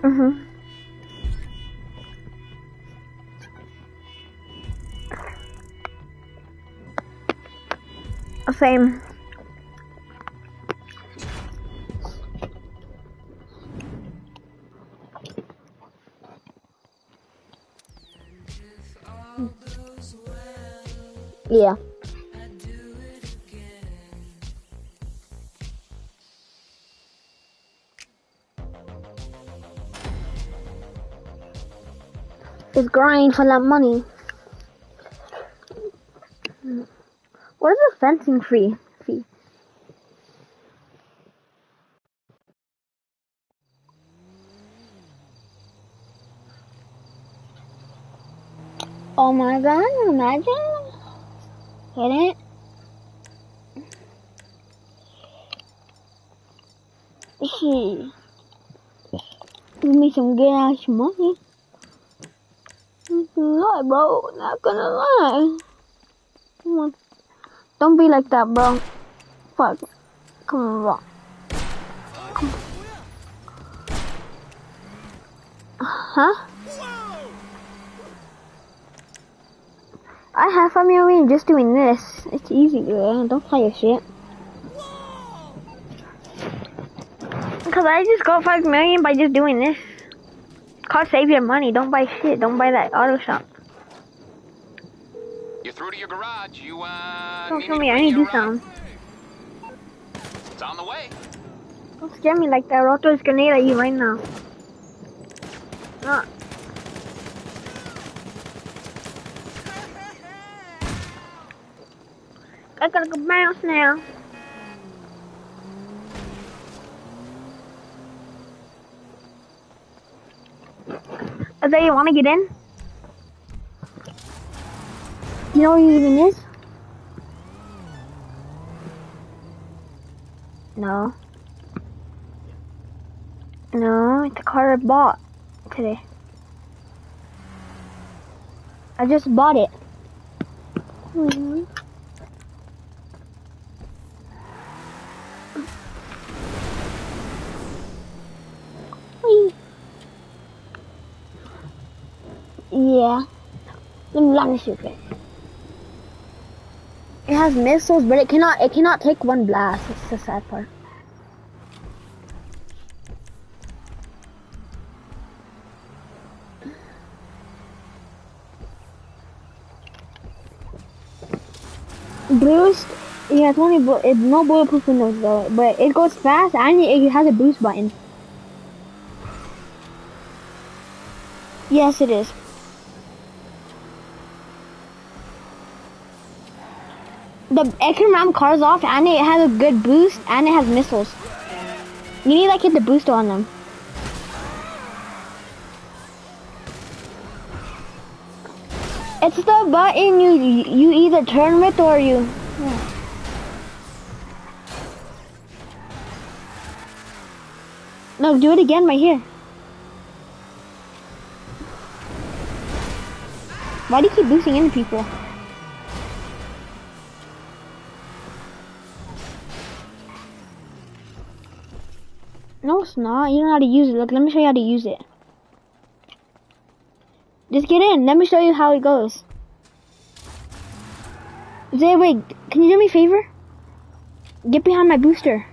Mhm. Same. Yeah. It's grind for that money. What is the fencing fee? Oh my god, imagine. Hit it. Shit. Give me some good ass money. Lie, bro. Not gonna lie. Come on. Don't be like that, bro. Fuck. Come on, bro. Come on. Huh? I have 5 million just doing this. It's easy, bro. Don't play your shit. Because I just got 5 million by just doing this. Cause save your money. Don't buy shit. Don't buy that auto shop. You're through to your garage. Don't tell me I need to do something. It's on the way. Don't scare me like that. I'll throw this grenade at you right now. No. I gotta go bounce now. Isaiah, you wanna get in? You know what he even is? No. No, it's a car I bought today. I just bought it. Yeah. Let me shoot it. It has missiles, but it cannot take one blast. It's the sad part. Boost, yeah, it's only it's no bulletproof windows though, but it goes fast and it has a boost button. Yes, it is. It can ram cars off and it has a good boost and it has missiles. You need to like hit the boost on them. It's the button you either turn with or you. Yeah. No, do it again right here. Why do you keep boosting into people? No, it's not. You don't know how to use it. Look, let me show you how to use it. Just get in. Let me show you how it goes. Zay, wait. Can you do me a favor? Get behind my booster.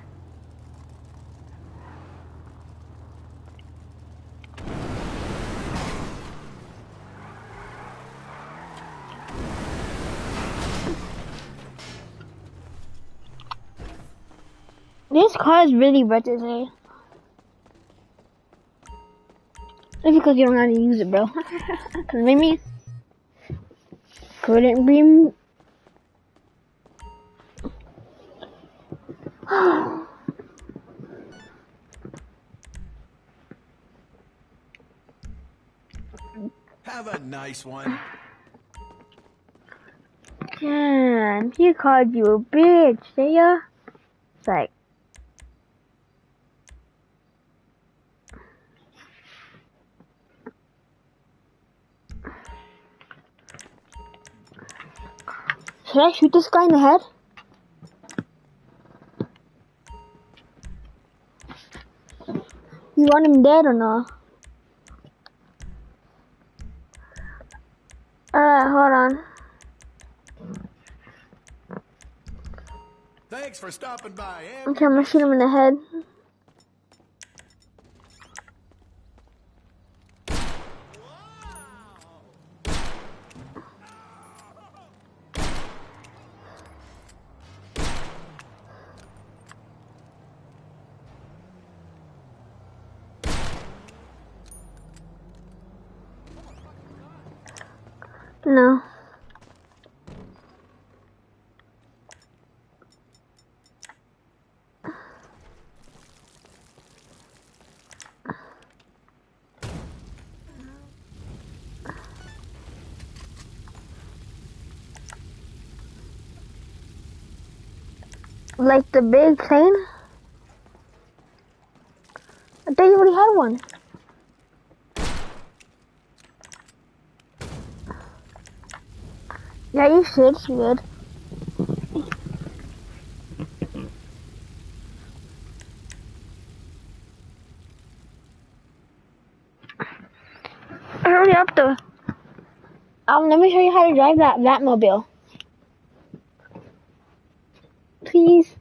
This car is really worth it, Zay. It's because you don't know how to use it, bro. Cause maybe couldn't be. Have a nice one. Damn, he called you a bitch, see ya? It's like. Should I shoot this guy in the head? You want him dead or not? for stopping by. Okay, I'm gonna shoot him in the head. No. Like the big plane? I thought you already had one. Yeah, you should. It's good. Hurry up, though. Let me show you how to drive that Batmobile. Please.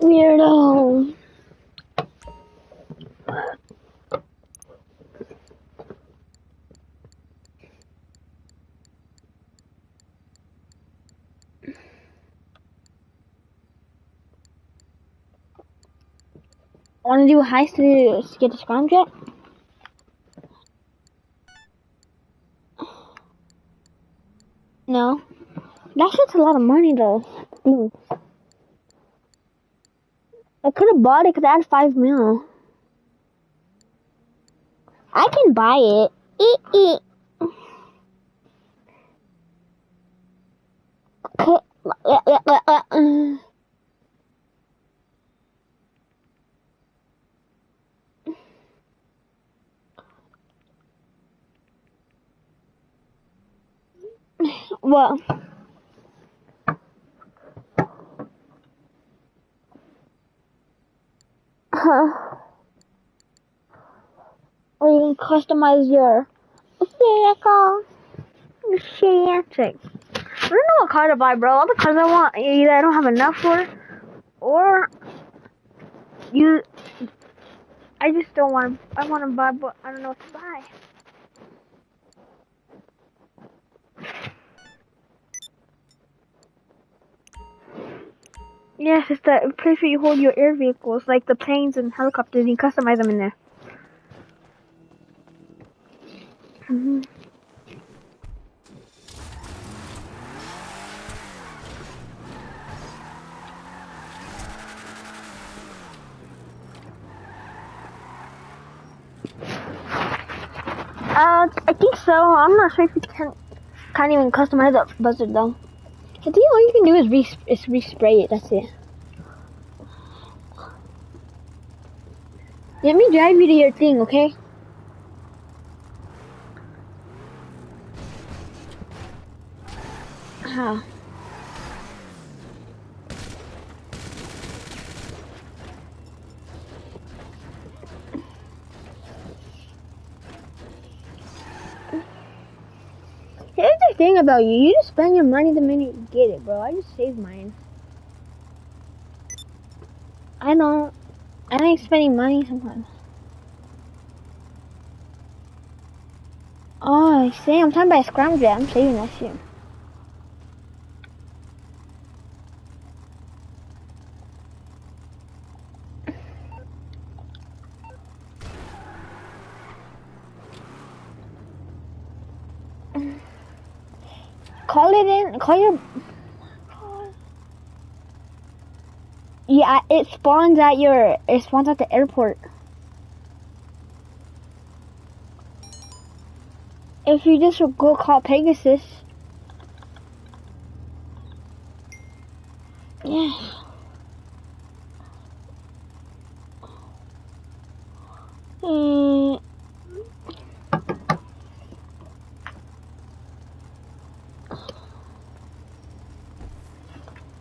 Weirdo. Want to do a heist to get the scramjet? No. That shit's a lot of money, though. I could have bought it because I had 5 mil. I can buy it. Well, or you can customize your vehicle. Shit. I don't know what car to buy, bro. All the cars I want, either I don't have enough for, or I just don't want to. I want to buy, but I don't know what to buy. Yes, it's the place where you hold your air vehicles, like the planes and helicopters. You can customize them in there. I think so. I'm not sure if you can't even customize the buzzard though. I think all you can do is respray it. That's it. Let me drive you to your thing, okay? How? Here's the thing about you. You just spend your money the minute you get it, bro. I just save mine. I ain't spending money sometimes. Oh, I see. I'm talking about a scramjet. I'm saving that shit. Call your... Yeah, it spawns at the airport. If you just go call Pegasus. Yeah.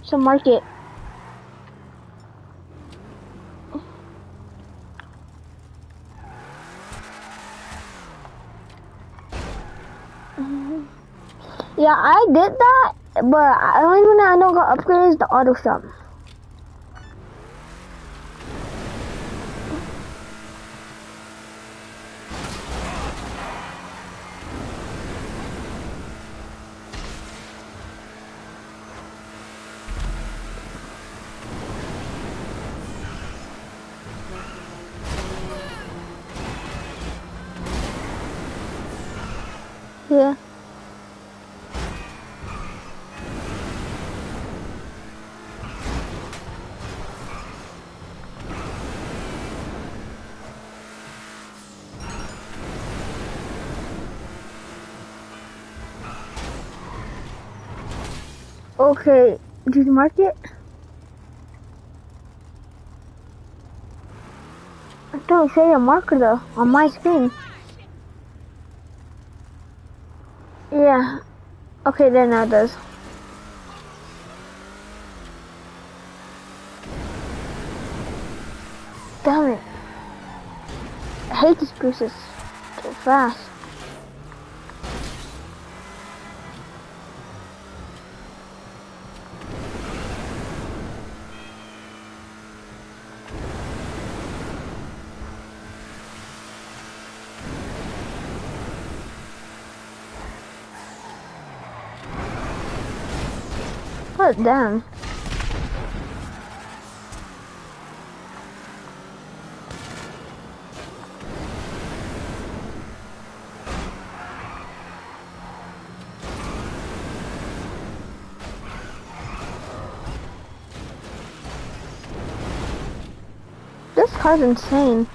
So mark it. Yeah, Yeah, I did that, but the only thing that I don't got upgraded is the auto shop. Yeah. Okay, did you mark it? I don't say a marker though on my screen. Yeah. Okay, then now it does. Damn it. I hate these pieces. So fast. What damn. This car's insane.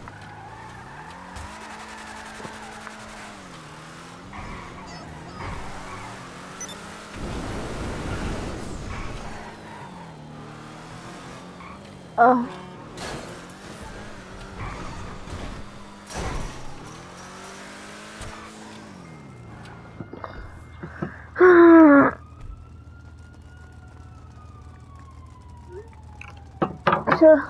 Oh. So,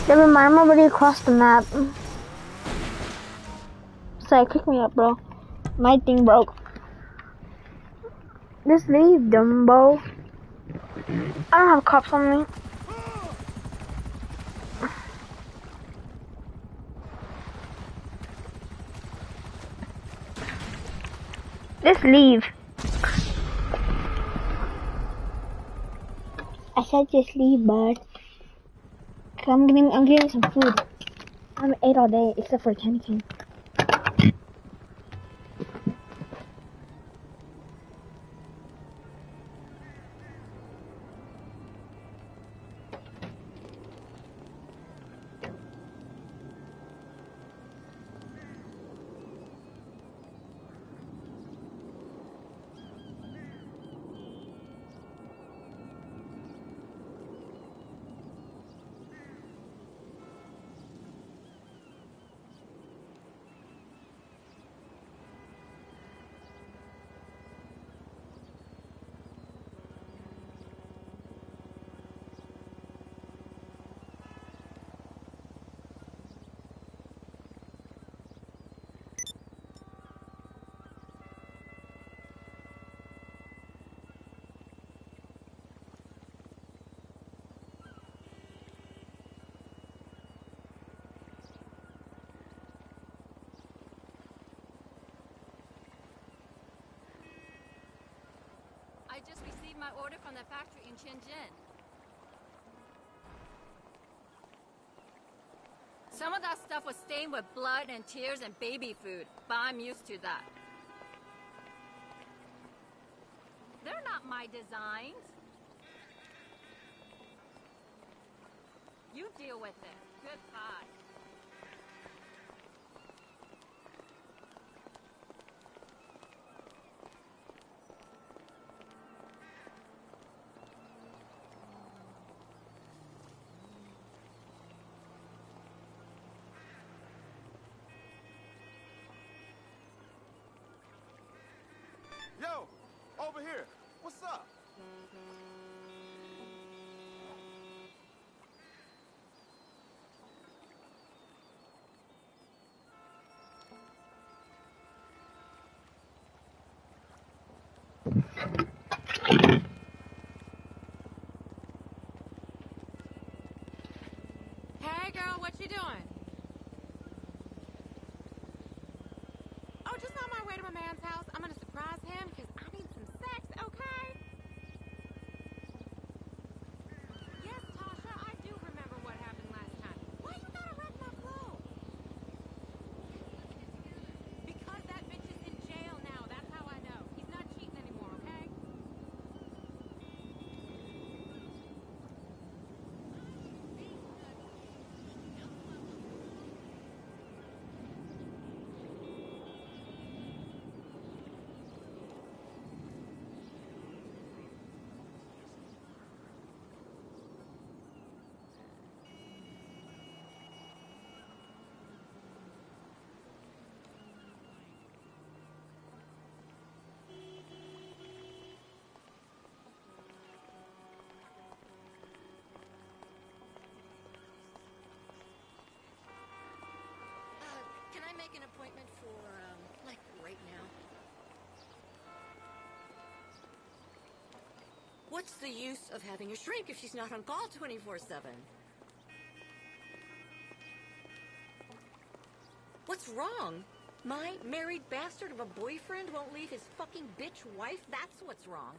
never mind, I'm already across the map. Sorry, kick me up, bro. My thing broke. Just leave, Dumbo. I don't have cops on me. Just leave. I said just leave, bud. I'm getting some food. I haven't ate all day except for candy cane. I just received my order from the factory in Shenzhen. Some of that stuff was stained with blood and tears and baby food, but I'm used to that. They're not my designs. You deal with it. Goodbye. Yo, over here. What's up? Hey girl, what you doing? Oh, just on my way to my man's house. I'm gonna surprise him because I need some sex, okay? Yes, Tasha, I do remember what happened last time. Why you gotta wreck my flow? Because that bitch is in jail now. That's how I know. He's not cheating anymore, okay? Can I make an appointment for, like, right now? What's the use of having a shrink if she's not on call 24/7? What's wrong? My married bastard of a boyfriend won't leave his fucking bitch wife? That's what's wrong.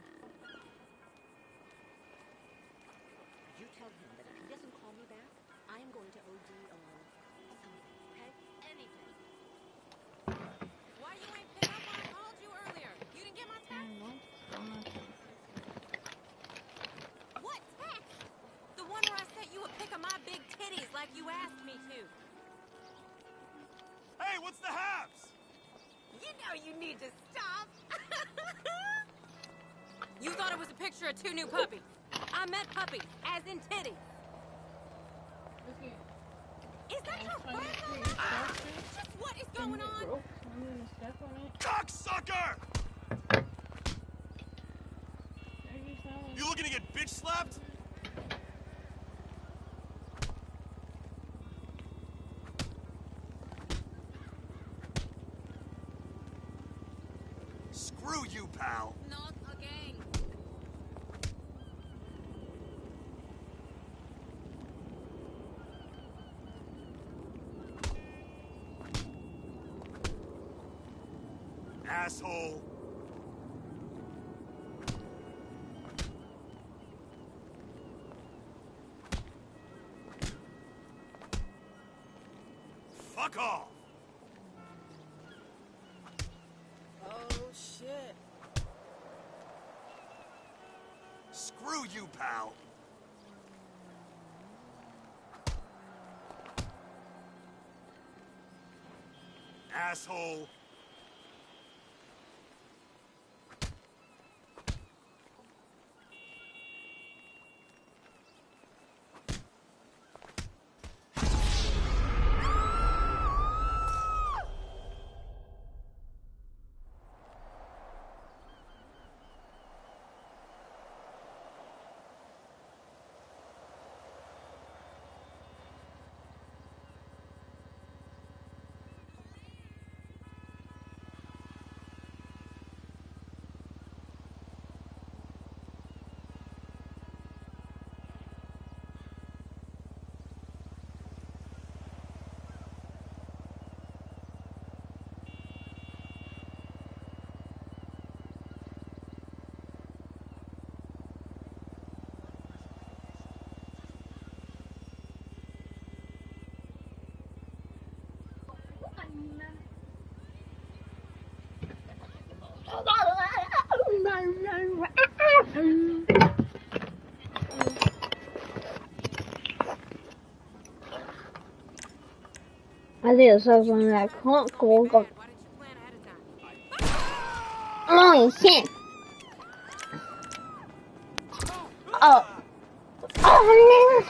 You tell him that if he doesn't call me back, I am going to OD on something, okay? Anything. Why you ain't pick up when I called you earlier? You didn't get my text? What text? The one where I sent you a pic of my big titties like you asked me to. Hey, what's the haps? You know you need to stop. You thought it was a picture of two new puppies. I meant puppies, as in titties. Is that your friend? Just what is going on? Cocksucker! You looking to get bitch slapped? Screw you, pal. Not again. Asshole. Fuck off. Oh, shit. Screw you, pal. Asshole. I think it says on that can't go. Why didn't you plan ahead of time? Oh shit! Oh, oh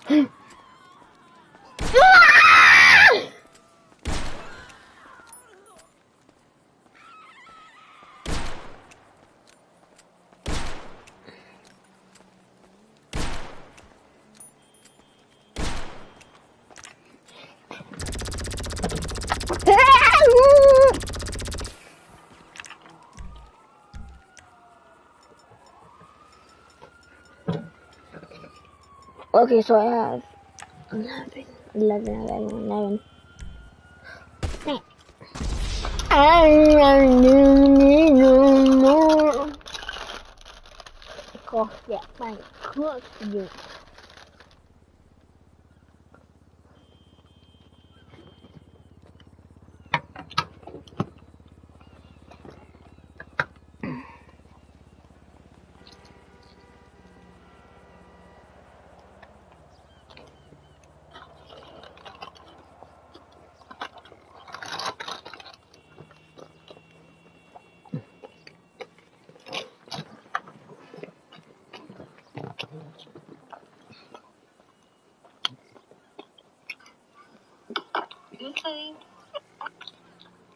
no! Ah! Okay, so I have 11. Go get my cookie.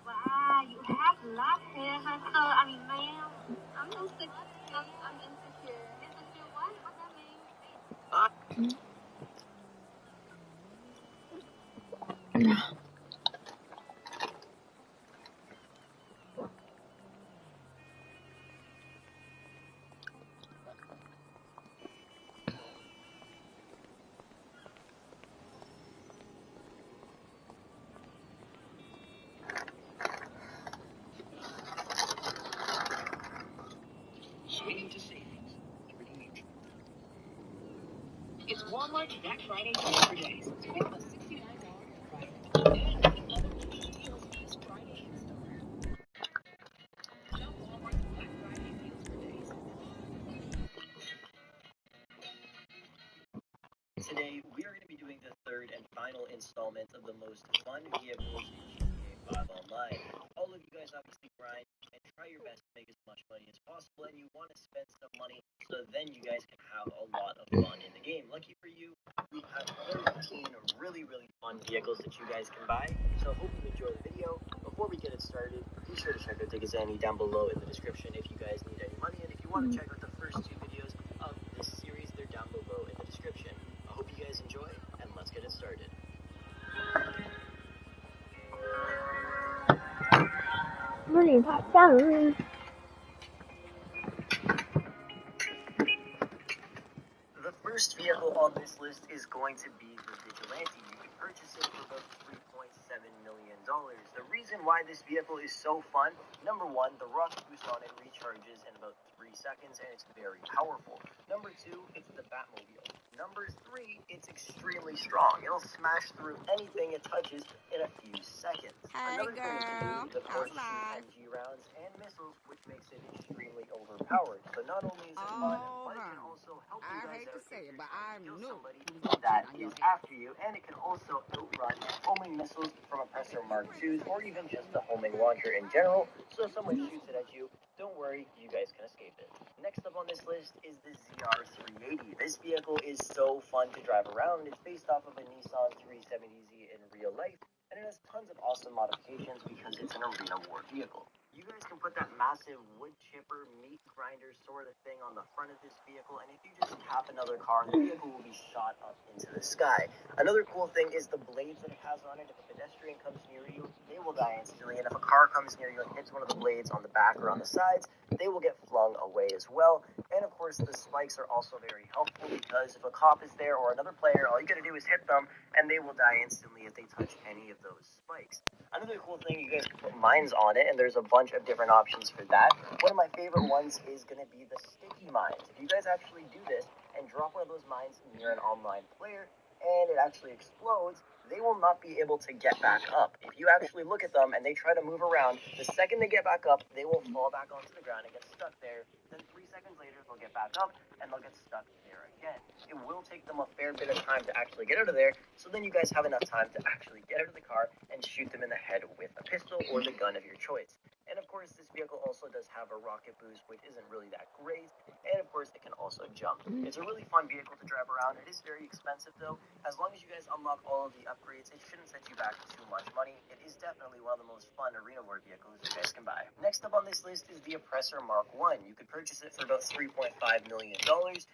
Wow, you have lots here, huh? So, I mean, ma'am, I'm insecure. I'm insecure. Insecure what? What that mean? Swinging to savings. Pretty neutral. It's Walmart's Black Friday deals for days. Spend about $69 on products and other great deals this Friday instantly. Shop Walmart's Black Friday deals for days. Today, we are going to be doing the third and final installment of the most fun vehicles in GTA 5 Online. All of you guys obviously grind and try your best to make as much money as possible, and you want to spend some money so then you guys can have a lot of fun in the game. Lucky for you, we have 13 really, really fun vehicles that you guys can buy. So hope you enjoy the video. Before we get it started, be sure to check out Gggg down below in the description if you guys need any money, and if you want to check out the first two videos of this series, they're down below in the description. I hope you guys enjoy, and let's get it started. Really pop down. The first vehicle on this list is going to be the Vigilante. You can purchase it for about $3.7 million. The reason why this vehicle is so fun, number one, the rocket boost on it recharges in about 3 seconds, and it's very powerful. Number two, it's the Batmobile. Number three, it's extremely strong. It'll smash through anything it touches in a few seconds. Hey, Another thing it can do is, of course, shoot MG rounds and missiles, which makes it extremely overpowered. So not only is it fun, but it can also help you guys out if you're trying to kill somebody that is after you, and it can also outrun homing missiles from Oppressor Mark IIs, or even just the homing launcher in general. So if someone shoots it at you, don't worry, you guys can escape it. Next up on this list is the ZR380. This vehicle is so fun to drive around. It's based off of a Nissan 370Z in real life, and it has tons of awesome modifications because it's an arena war vehicle. You guys can put that massive wood chipper, meat grinder sort of thing on the front of this vehicle, and if you just tap another car, the vehicle will be shot up into the sky. Another cool thing is the blades that it has on it. If a pedestrian comes near you, they will die instantly, and if a car comes near you and hits one of the blades on the back or on the sides, they will get flung away as well. And of course, the spikes are also very helpful because if a cop is there or another player, all you gotta do is hit them, and they will die instantly if they touch any of those spikes. Another cool thing, you guys can put mines on it, and there's a bunch of different options for that. One of my favorite ones is going to be the sticky mines. If you guys actually do this and drop one of those mines near an online player, and it actually explodes, they will not be able to get back up. If you actually look at them and they try to move around, the second they get back up, they will fall back onto the ground and get stuck there. Then 3 seconds later, they'll get back up, and they'll get stuck there again. It will take them a fair bit of time to actually get out of there, so then you guys have enough time to actually get out of the car and shoot them in the head with a pistol or the gun of your choice. And of course, this vehicle also does have a rocket boost, which isn't really that great. And of course, it can also jump. It's a really fun vehicle to drive around. It is very expensive though. As long as you guys unlock all of the upgrades, it shouldn't set you back too much money. It is definitely one of the most fun arena war vehicles you guys can buy. Next up on this list is the Oppressor Mark I. You could purchase it for about $3.5 million.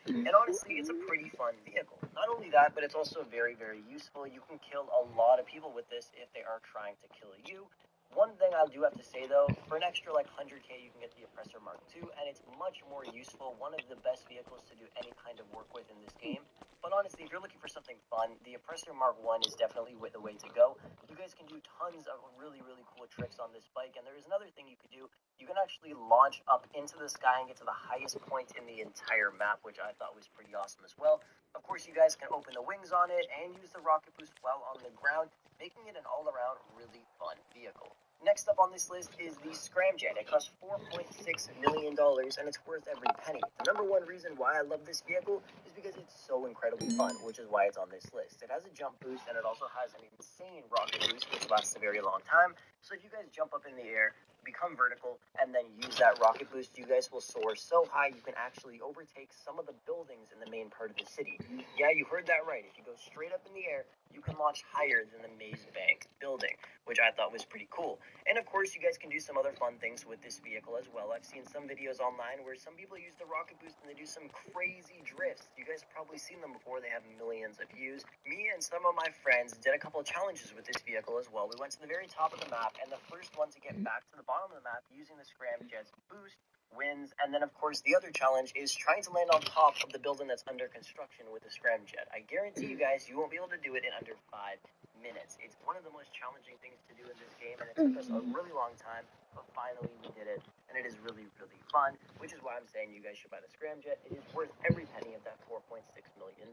And honestly, it's a pretty fun vehicle. Not only that, but it's also very, very useful. You can kill a lot of people with this if they are trying to kill you. One thing I do have to say though, for an extra like 100k you can get the Oppressor Mark II, and it's much more useful, one of the best vehicles to do any kind of work with in this game. But But honestly, if you're looking for something fun, the Oppressor Mark 1 is definitely the way to go. You guys can do tons of really, really cool tricks on this bike, and there is another thing you could do. You can actually launch up into the sky and get to the highest point in the entire map, which I thought was pretty awesome as well. Of course, you guys can open the wings on it and use the rocket boost while on the ground, making it an all-around really fun vehicle. Next up on this list is the Scramjet. It costs $4.6 million, and it's worth every penny. The number one reason why I love this vehicle is because it's so incredibly fun, which is why it's on this list. It has a jump boost, and it also has an insane rocket boost, which lasts a very long time. So if you guys jump up in the air, become vertical, and then use that rocket boost, you guys will soar so high you can actually overtake some of the buildings in the main part of the city. Yeah, you heard that right. If you go straight up in the air, you can launch higher than the Maze Bank building, which I thought was pretty cool. And of course, you guys can do some other fun things with this vehicle as well. I've seen some videos online where some people use the rocket boost and they do some crazy drifts. You guys have probably seen them before. They have millions of views. Me and some of my friends did a couple of challenges with this vehicle as well. We went to the very top of the map, and the first one to get back to the bottom of the map using the Scramjet's boost wins. And then, of course, the other challenge is trying to land on top of the building that's under construction with the Scramjet. I guarantee you guys, you won't be able to do it in under 5 minutes. It's one of the most challenging things to do in this game, and it took us a really long time, but finally we did it, and it is really, really fun, which is why I'm saying you guys should buy the Scramjet. It is worth every penny of that $4.6 million.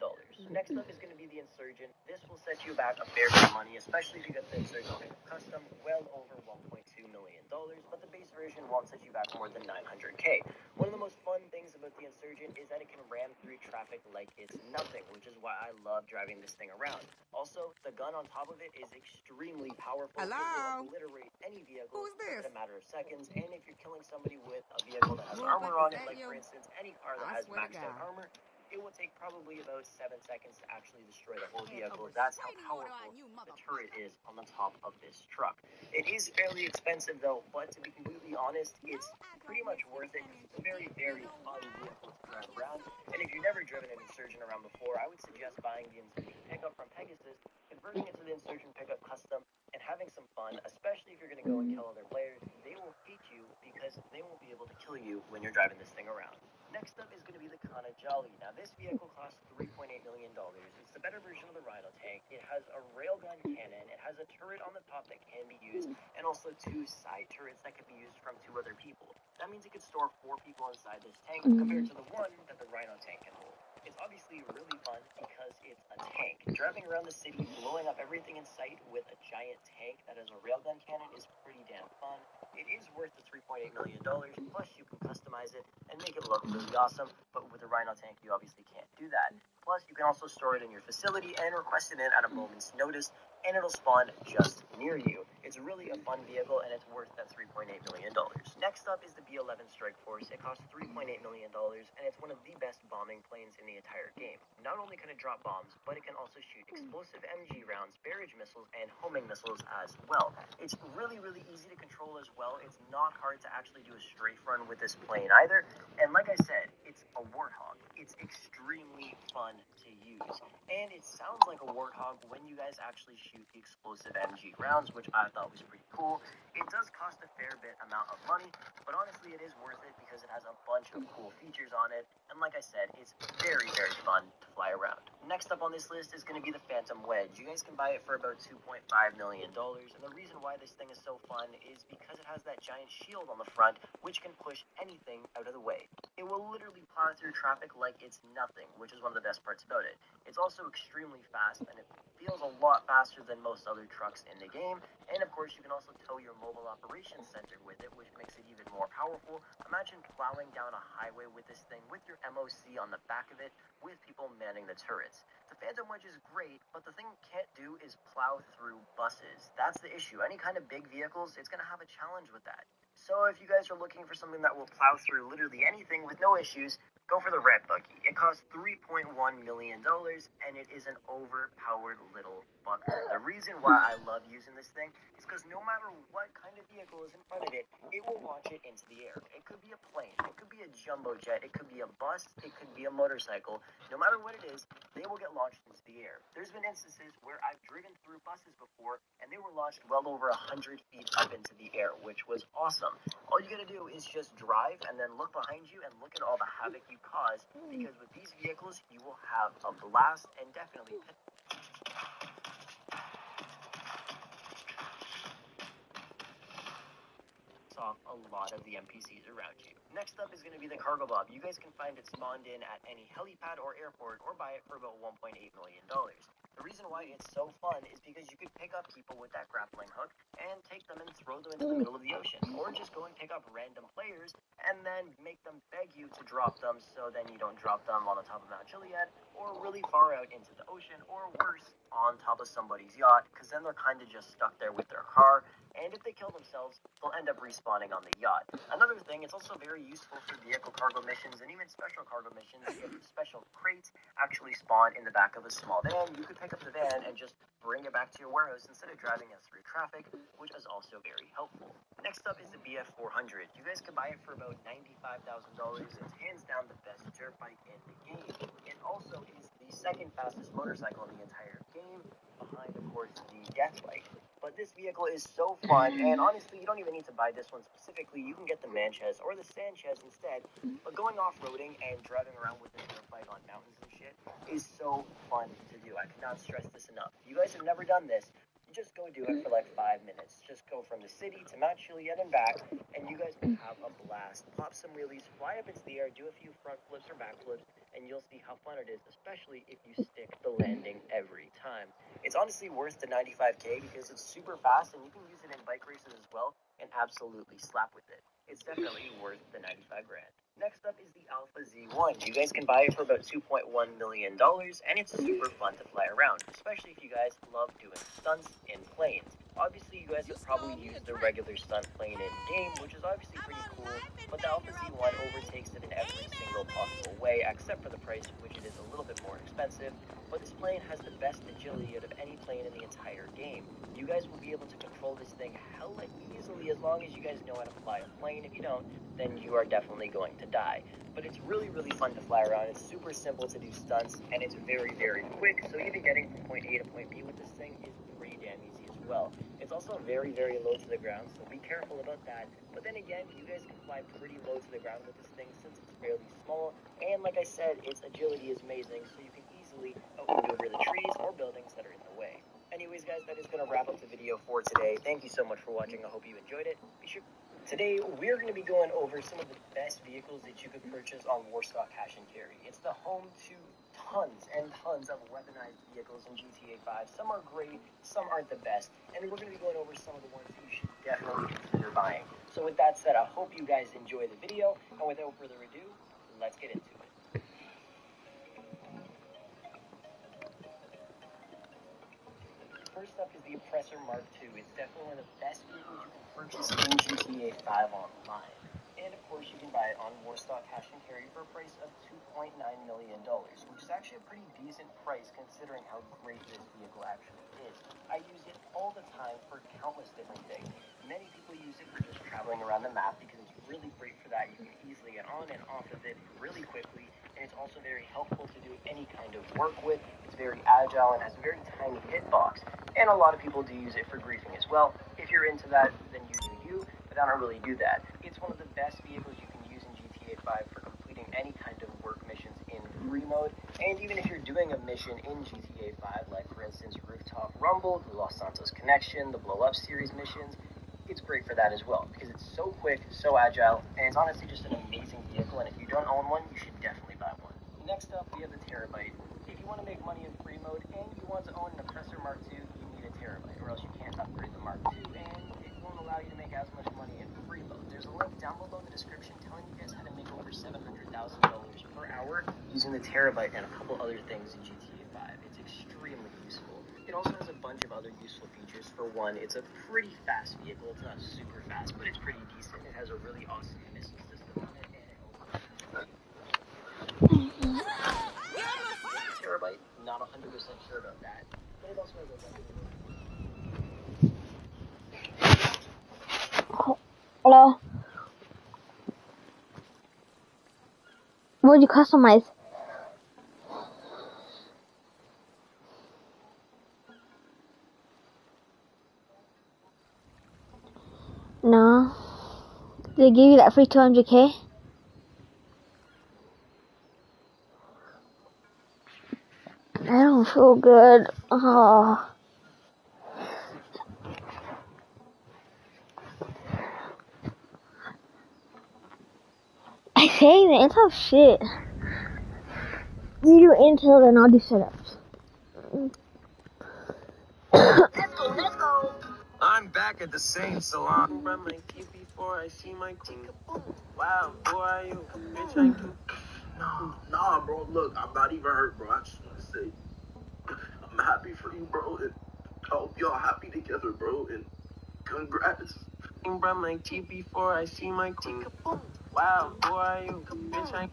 Next up is going to be the Insurgent. This will set you back a fair bit of money, especially if you get the Insurgent custom, well over $1.2 million, but the base version won't set you back more than $900K. One of the most fun things about the Insurgent is that it can ram through traffic like it's nothing, which is why I love driving this thing around. Also, the gun on top of it is extremely powerful. Hello? It will obliterate any vehicle Who's this? in a matter of seconds, and if you're killing somebody with a vehicle that has armor on it, like for instance, any car that has maxed out armor, it will take probably about 7 seconds to actually destroy the whole vehicle. That's how powerful the turret is on the top of this truck. It is fairly expensive though, but to be completely honest, it's pretty much worth it. It's a very, very fun vehicle to drive around. And if you've never driven an Insurgent around before, I would suggest buying the Insurgent pickup from Pegasus, converting it to the Insurgent pickup custom, and having some fun, especially if you're going to go and kill other players. They will hate you because they won't be able to kill you when you're driving this thing around. Next up is going to be the Kana Jolly. Now, this vehicle costs $3.8 million. It's the better version of the Rhino tank. It has a railgun cannon. It has a turret on the top that can be used, and also 2 side turrets that can be used from 2 other people. That means it can store 4 people inside this tank compared to the 1 that the Rhino tank can hold. It's obviously really fun because it's a tank. Driving around the city, blowing up everything in sight with a giant tank that has a railgun cannon is pretty damn fun. It is worth the $3.8 million, plus you can customize it and make it look really awesome, but with the Rhino tank, you obviously can't do that. Plus, you can also store it in your facility and request it in at a moment's notice, and it'll spawn just near you. It's really a fun vehicle, and it's worth that $3.8 million. Next up is the B-11 Strike Force. It costs $3.8 million, and it's one of the best bombing planes in the entire game. Not only can it drop bombs, but it can also shoot explosive MG rounds, barrage missiles, and homing missiles as well. It's really, really easy to control as well. It's not hard to actually do a strafe run with this plane either, and like I said, it's a Warthog. It's extremely fun to use, and it sounds like a Warthog when you guys actually shoot the explosive MG rounds, which I thought was pretty cool. It does cost a fair bit amount of money, but honestly it is worth it because it has a bunch of cool features on it, and like I said, it's very, very fun to fly around. Next up on this list is going to be the Phantom Wedge. You guys can buy it for about $2.5 million, and the reason why this thing is so fun is because it has that giant shield on the front, which can push anything out of the way. It will literally plow through traffic like it's nothing, which is one of the best parts about it. It's also extremely fast, and it feels a lot faster than most other trucks in the game, and of course you can also tow your mobile operations center with it, which makes it even more powerful. Imagine plowing down a highway with this thing with your MOC on the back of it, with people manning the turrets. The Phantom Wedge is great, but the thing it can't do is plow through buses. That's the issue. Any kind of big vehicles, it's going to have a challenge with that. So if you guys are looking for something that will plow through literally anything with no issues, go for the Red Buggy. It costs $3.1 million, and it is an overpowered little fucker. The reason why I love using this thing is because no matter what kind of vehicle is in front of it, it will launch it into the air. It could be a plane, it could be a jumbo jet, it could be a bus, it could be a motorcycle. No matter what it is, they will get launched into the air. There's been instances where I've driven through buses before, and they were launched well over 100 feet up into the air, which was awesome. All you gotta do is just drive and then look behind you and look at all the havoc you cause, because with these vehicles, you will have a blast and definitely off a lot of the NPCs around you. Next up is going to be the cargo bob. You guys can find it spawned in at any helipad or airport or buy it for about $1.8 million. The reason why it's so fun is because you could pick up people with that grappling hook and take them and throw them into the middle of the ocean, or just go and pick up random players and then make them beg you to drop them, so then you don't drop them on the top of Mount Chiliad or really far out into the ocean, or worse, on top of somebody's yacht, because then they're kind of just stuck there with their car, and if they kill themselves, they'll end up respawning on the yacht. Another thing, it's also very useful for vehicle cargo missions and even special cargo missions. If special crates actually spawn in the back of a small van, you could pick up the van and just bring it back to your warehouse instead of driving it through traffic, which is also very helpful. Next up is the BF400. You guys can buy it for about $95,000. It's hands down the best dirt bike in the game. It also is the second fastest motorcycle in the entire game, behind, of course, the death bike. But this vehicle is so fun, and honestly, you don't even need to buy this one specifically. You can get the Manchez or the Sanchez instead. But going off-roading and driving around with this dirt bike on mountains and shit is so fun to do. I cannot stress this enough. If you guys have never done this, just go do it for like 5 minutes. Just go from the city to Mount Chiliad and back, and you guys will have a blast. Pop some wheelies, fly up into the air, do a few front flips or back flips, and you'll see how fun it is, especially if you stick the landing every time. It's honestly worth the 95K because it's super fast, and you can use it in bike races as well and absolutely slap with it. It's definitely worth the 95 grand. Next up is the Alpha Z1. You guys can buy it for about $2.1 million, and it's super fun to fly around, especially if you guys love doing stunts in planes. Obviously, you guys have probably used the regular stunt plane in game, which is obviously pretty cool, but the Alpha Z1 overtakes it in every single possible way, except for the price, which it is a little bit more expensive. But this plane has the best agility out of any plane in the entire game. You guys will be able to control this thing hella easily as long as you guys know how to fly a plane. If you don't, then you are definitely going to die. But it's really, really fun to fly around. It's super simple to do stunts, and it's very, very quick. So even getting from point A to point B with this thing is pretty damn easy as well. It's also very, very low to the ground, so be careful about that. But then again, you guys can fly pretty low to the ground with this thing since it's fairly small. And like I said, its agility is amazing, so you can easily outmaneuver the trees or buildings that are in the way. Anyways, guys, that is going to wrap up the video for today. Thank you so much for watching. I hope you enjoyed it. Today, we're going to be going over some of the best vehicles that you could purchase on Warstock Cash and Carry. It's the home to tons and tons of weaponized vehicles in GTA 5. Some are great, some aren't the best, and we're going to be going over some of the ones you should definitely consider buying. So with that said, I hope you guys enjoy the video, and without further ado, let's get into it. First up is the Oppressor Mark II. It's definitely one of the best vehicles you can purchase in GTA 5 online. And of course, you can buy it on Warstock Cash and Carry for a price of $2.9 million, which is actually a pretty decent price considering how great this vehicle actually is. I use it all the time for countless different things. Many people use it for just traveling around the map because it's really great for that. You can easily get on and off of it really quickly, and it's also very helpful to do any kind of work with. It's very agile and has a very tiny hitbox. And a lot of people do use it for griefing as well. If you're into that, then you do you, but I don't really do that. It's one of the best vehicles you can use in GTA 5 for completing any kind of work missions in free mode. And even if you're doing a mission in GTA 5, like for instance Rooftop Rumble, the Los Santos Connection, the Blow Up series missions, it's great for that as well, because it's so quick, so agile, and it's honestly just an amazing vehicle, and if you don't own one, you should definitely buy one. Next up, we have the Terabyte. If you want to make money in free mode and you want to own an Oppressor Mark II, you need a Terabyte, or else you can't upgrade the Mark II, and it won't allow you to make as much money in free mode. There's a link down below in the description telling you guys how to make over $700,000 per hour using the Terabyte and a couple other things in GTA 5. It's extremely useful. It also has a bunch of other useful features. For one, it's a pretty fast vehicle. It's not super fast, but it's pretty decent. It has a really awesome missile system on it, and it also Terabyte, not 100% sure about that, but it also has a Hello. What would you customize? No. Did they give you that free 200K? don't feel good. Oh. I say the Intel shit. You do Intel, then I'll do setups. Let's go. I'm back at the same salon. Run my teeth before I see my queen. Wow, who are you? Bitch, I can. Nah, bro. Look, I'm not even hurt, bro. I just want to say, I'm happy for you, bro. And I hope y'all happy together, bro. And congrats. Run my teeth before I see my queen. Wow, who are you? Bitch, I.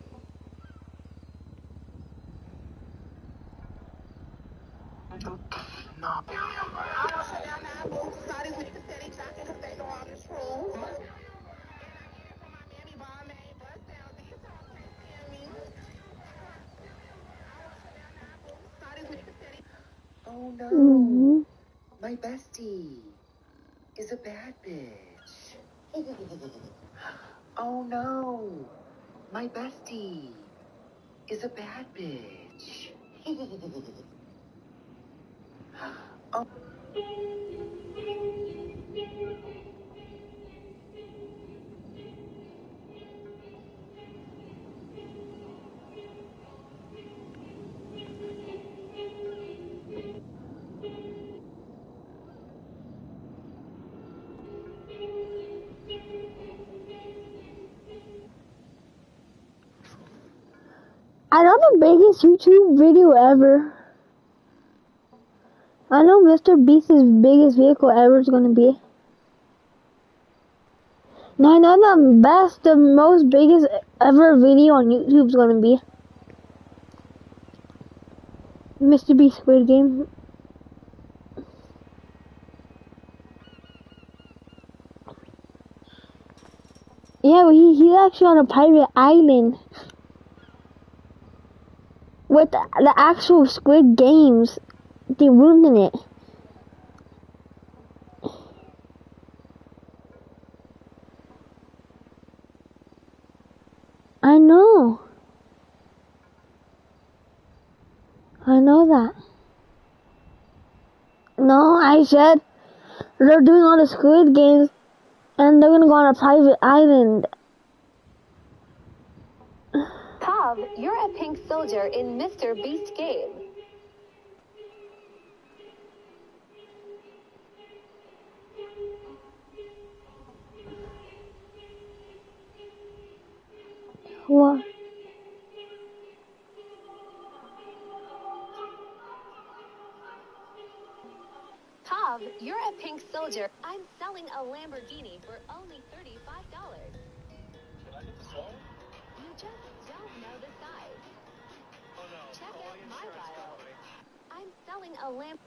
No. Oh no, my bestie is a bad bitch. Oh no, my bestie is a bad bitch. Oh. I know the biggest YouTube video ever. I know Mr. Beast's biggest vehicle ever is gonna be. No, I know the most biggest ever video on YouTube is gonna be Mr. Beast Squid Game. Yeah, but he's actually on a private island with the actual Squid Games. They roomed in it. I know. I know that. No, I said they're doing all the Squid Games and they're gonna go on a private island. Cobb, you're a pink soldier in Mr. Beast game. What? Cobb, you're a pink soldier. I'm selling a Lamborghini for only $35. You just don't know the size. Check out my bio. I'm selling a Lamborghini.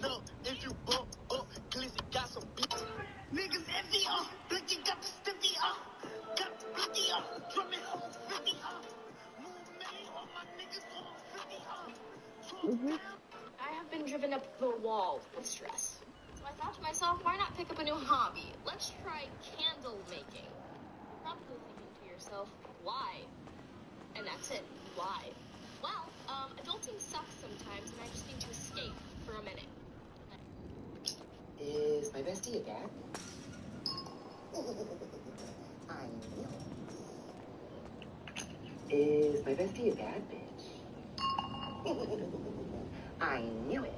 Look, if you bump up, Glizzy got some bitch. Niggas envy, Blicky got the stiffy, got the blicky, drumming, 50, move me, all my niggas on 50, I have been driven up the wall with stress. So I thought to myself, why not pick up a new hobby? Let's try candle making. Probably thinking to yourself, why? And that's it, why? Well, adulting sucks sometimes and I just need to escape for a minute. Is my bestie a cat? I knew it. Is my bestie a bad bitch? I knew it.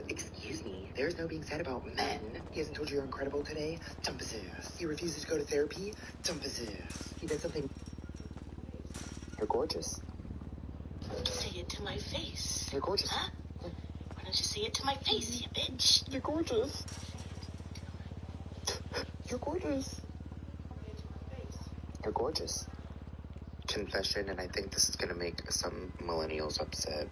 Excuse me, there's no being said about men. He hasn't told you you're incredible today? Dumpasive. He refuses to go to therapy? Dumpasive. He did something. You're gorgeous. Say it to my face. You're gorgeous. Huh? Why don't you say it to my face, you bitch? You're gorgeous. You're gorgeous. You're gorgeous. Confession, and I think this is gonna make some millennials upset.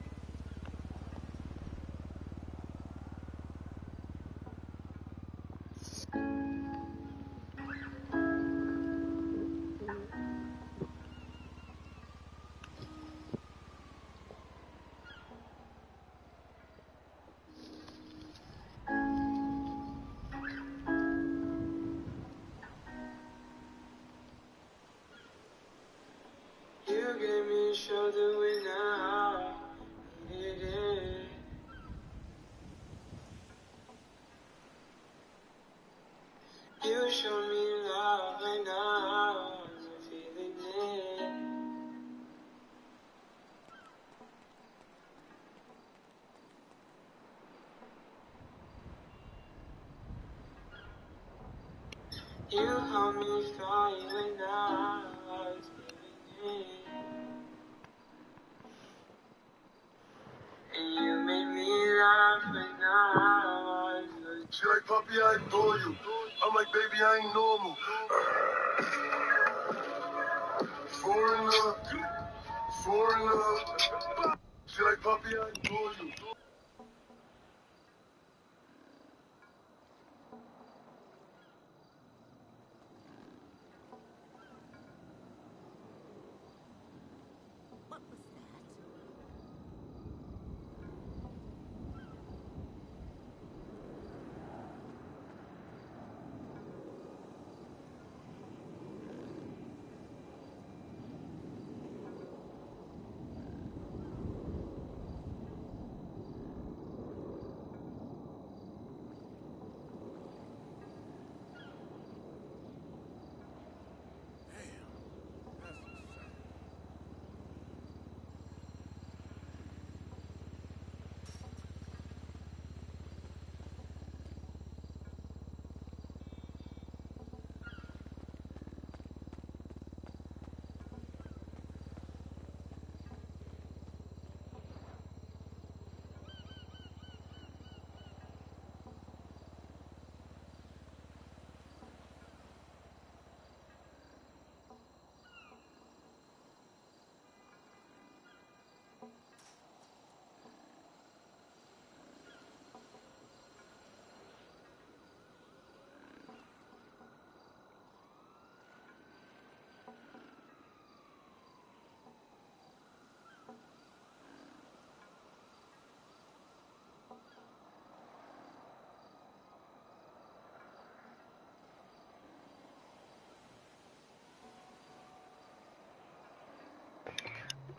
show me love and I was feeling it. You helped me fly when I was feeling it. And you made me laugh when I was. She like, Puppy, I adore you. I'm like, baby, I ain't normal. Foreigner, foreigner. She like, Puppy, I adore you. What was that?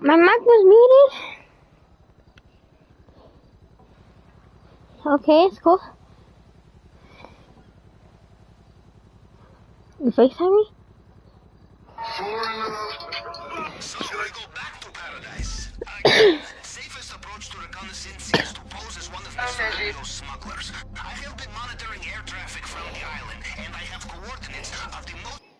My mic was muted. Okay, it's cool. You FaceTime me? So we go back to paradise. Again, safest approach to reconnaissance is to pose as one of Mr. Radio's smugglers. I have been monitoring air traffic from the island, and I have coordinates of the most...